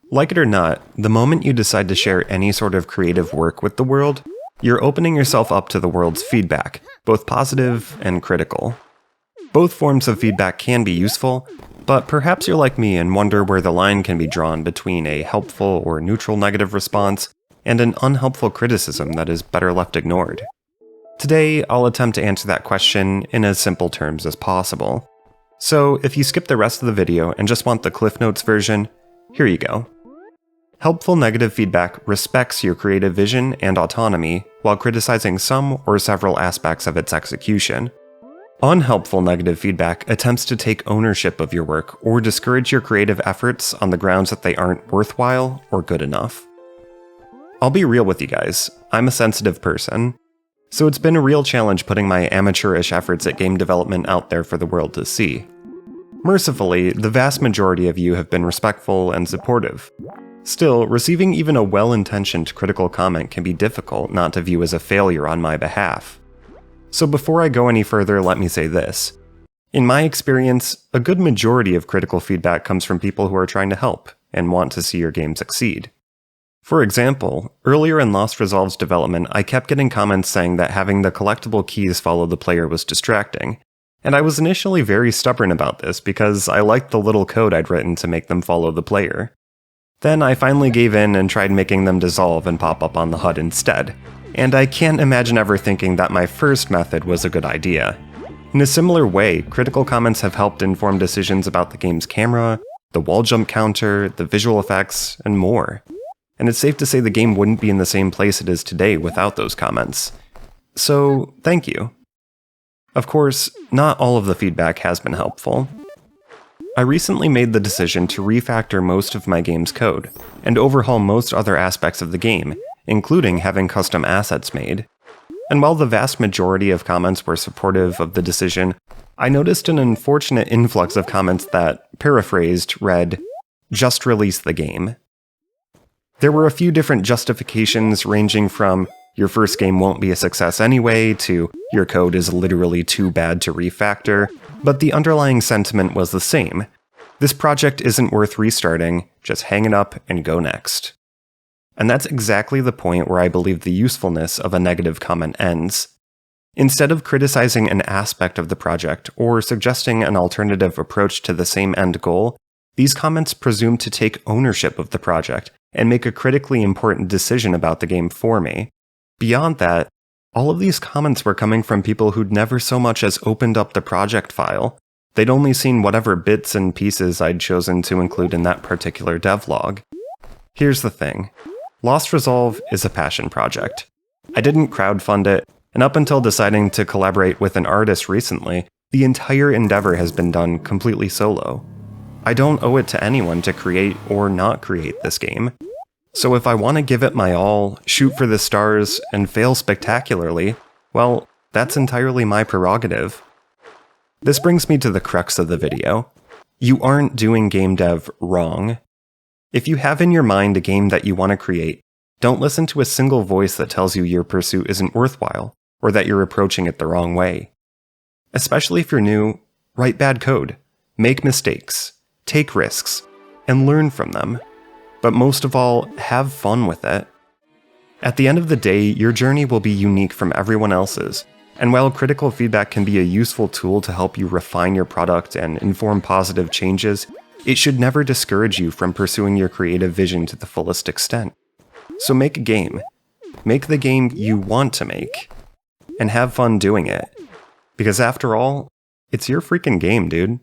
Like it or not, the moment you decide to share any sort of creative work with the world, you're opening yourself up to the world's feedback, both positive and critical. Both forms of feedback can be useful, but perhaps you're like me and wonder where the line can be drawn between a helpful or neutral negative response and an unhelpful criticism that is better left ignored. Today, I'll attempt to answer that question in as simple terms as possible. So if you skip the rest of the video and just want the Cliff Notes version, here you go. Helpful negative feedback respects your creative vision and autonomy while criticizing some or several aspects of its execution. Unhelpful negative feedback attempts to take ownership of your work or discourage your creative efforts on the grounds that they aren't worthwhile or good enough. I'll be real with you guys, I'm a sensitive person, so it's been a real challenge putting my amateurish efforts at game development out there for the world to see. Mercifully, the vast majority of you have been respectful and supportive. Still, receiving even a well-intentioned critical comment can be difficult not to view as a failure on my behalf. So before I go any further, let me say this. In my experience, a good majority of critical feedback comes from people who are trying to help and want to see your game succeed. For example, earlier in Lost Resolve's development, I kept getting comments saying that having the collectible keys follow the player was distracting, and I was initially very stubborn about this because I liked the little code I'd written to make them follow the player. Then I finally gave in and tried making them dissolve and pop up on the HUD instead, and I can't imagine ever thinking that my first method was a good idea. In a similar way, critical comments have helped inform decisions about the game's camera, the wall jump counter, the visual effects, and more. And it's safe to say the game wouldn't be in the same place it is today without those comments. So, thank you. Of course, not all of the feedback has been helpful. I recently made the decision to refactor most of my game's code, and overhaul most other aspects of the game, including having custom assets made. And while the vast majority of comments were supportive of the decision, I noticed an unfortunate influx of comments that, paraphrased, read, "Just release the game." There were a few different justifications ranging from, "Your first game won't be a success anyway," to "Your code is literally too bad to refactor," but the underlying sentiment was the same. This project isn't worth restarting, just hang it up and go next. And that's exactly the point where I believe the usefulness of a negative comment ends. Instead of criticizing an aspect of the project or suggesting an alternative approach to the same end goal, these comments presume to take ownership of the project and make a critically important decision about the game for me. Beyond that, all of these comments were coming from people who'd never so much as opened up the project file. They'd only seen whatever bits and pieces I'd chosen to include in that particular devlog. Here's the thing. Lost Resolve is a passion project. I didn't crowdfund it, and up until deciding to collaborate with an artist recently, the entire endeavor has been done completely solo. I don't owe it to anyone to create or not create this game. So if I want to give it my all, shoot for the stars, and fail spectacularly, well, that's entirely my prerogative. This brings me to the crux of the video. You aren't doing game dev wrong. If you have in your mind a game that you want to create, don't listen to a single voice that tells you your pursuit isn't worthwhile, or that you're approaching it the wrong way. Especially if you're new, write bad code, make mistakes, take risks, and learn from them. But most of all, have fun with it. At the end of the day, your journey will be unique from everyone else's, and while critical feedback can be a useful tool to help you refine your product and inform positive changes, it should never discourage you from pursuing your creative vision to the fullest extent. So make a game. Make the game you want to make. And have fun doing it. Because after all, it's your freaking game, dude.